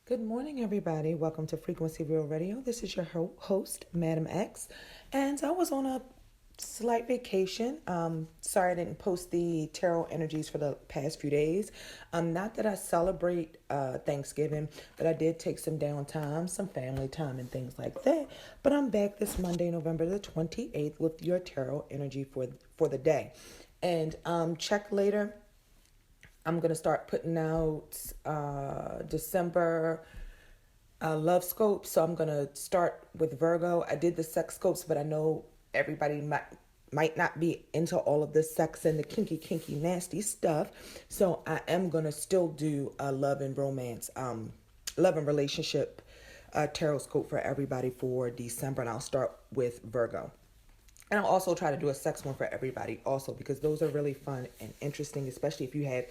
Good morning, everybody. Welcome to Frequency Real Radio. This is your host, Madam X, and I was on a slight vacation. Sorry I didn't post the tarot energies for the past few days. Not that I celebrate Thanksgiving, but I did take some downtime, some family time, and things like that. But I'm back this Monday, November the 28th, with your tarot energy for the day. And check later. I'm going to start putting out December love scopes. So I'm going to start with Virgo. I did the sex scopes, but I know everybody might not be into all of the sex and the kinky, nasty stuff. So I am going to still do a love and romance, love and relationship tarot scope for everybody for December. And I'll start with Virgo. And I'll also try to do a sex one for everybody also, because those are really fun and interesting, especially if you had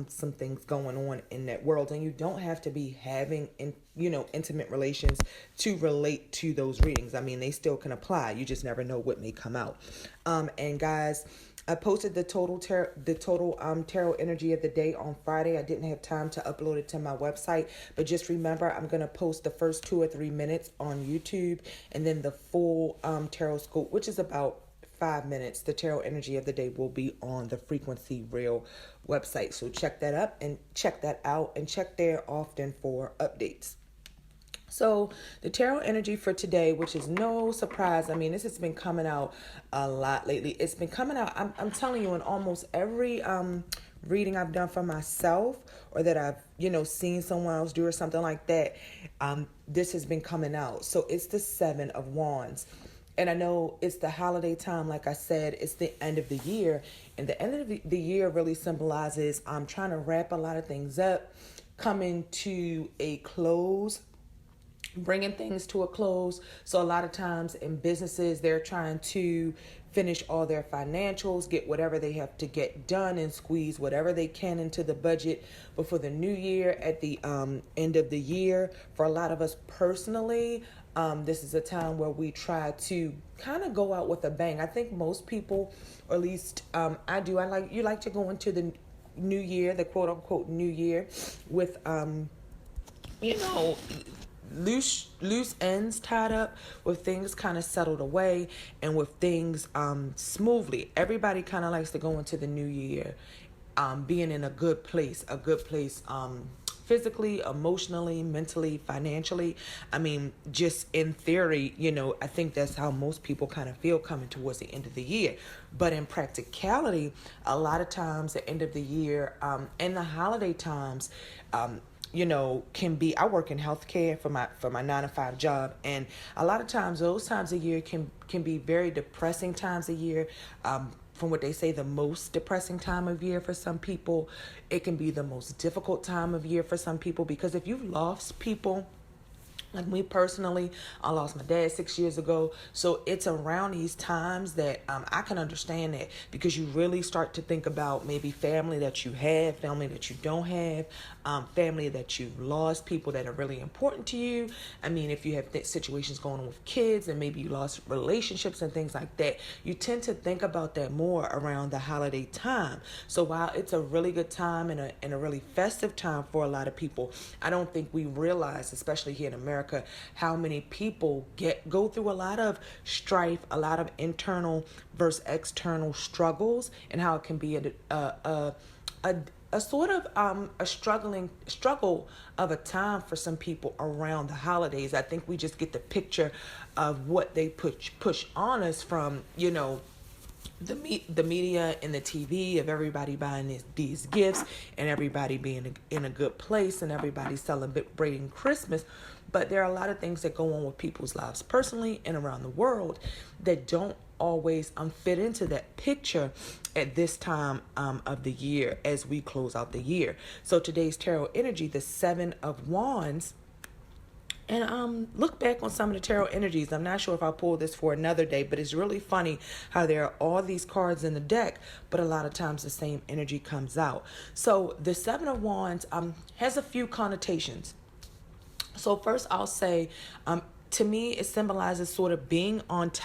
some things going on in that world. And you don't have to be having, intimate relations to relate to those readings. I mean, they still can apply. You just never know what may come out. And guys, I posted the total tarot energy of the day on Friday. I didn't have time to upload it to my website, but just remember, I'm going to post the first 2 or 3 minutes on YouTube, and then the full tarot scope, which is about 5 minutes. The tarot energy of the day will be on the Frequency Real website. So check that up and check that out, and check there often for updates. So the tarot energy for today, which is no surprise. I mean, this has been coming out a lot lately. It's been coming out, I'm telling you, in almost every reading I've done for myself, or that I've, seen someone else do or something like that. This has been coming out. So it's the 7 of Wands. And I know it's the holiday time. Like I said, it's the end of the year. And the end of the year really symbolizes I'm trying to wrap a lot of things up, coming to a close, bringing things to a close. So a lot of times in businesses, they're trying to finish all their financials, get whatever they have to get done, and squeeze whatever they can into the budget before the new year at the end of the year. For a lot of us personally, this is a time where we try to kind of go out with a bang. I think most people, or at least I do, you like to go into the new year, the quote unquote new year, with loose ends tied up, with things kind of settled away, and with things smoothly. Everybody kind of likes to go into the new year being in a good place physically, emotionally, mentally, financially. I mean, just in theory, I think that's how most people kind of feel coming towards the end of the year. But in practicality, a lot of times the end of the year and the holiday times, can be, I work in healthcare for my 9-to-5 job, and a lot of times those times of year can be very depressing times of year. From what they say, the most depressing time of year for some people. It can be the most difficult time of year for some people, because if you've lost people, like me personally, I lost my dad 6 years ago. So it's around these times that I can understand that, because you really start to think about maybe family that you have, family that you don't have, family that you've lost, people that are really important to you. I mean, if you have situations going on with kids, and maybe you lost relationships and things like that, you tend to think about that more around the holiday time. So while it's a really good time and a really festive time for a lot of people, I don't think we realize, especially here in America, how many people go through a lot of strife, a lot of internal versus external struggles, and how it can be a sort of a struggle of a time for some people around the holidays. I think we just get the picture of what they push on us from, the media and the TV, of everybody buying these gifts, and everybody being in a good place, and everybody celebrating Christmas. But there are a lot of things that go on with people's lives personally and around the world that don't always fit into that picture at this time of the year as we close out the year. So today's tarot energy, the 7 of Wands. And look back on some of the tarot energies. I'm not sure if I'll pull this for another day, but it's really funny how there are all these cards in the deck, but a lot of times the same energy comes out. So the 7 of Wands has a few connotations. So first I'll say, to me, it symbolizes sort of being on top.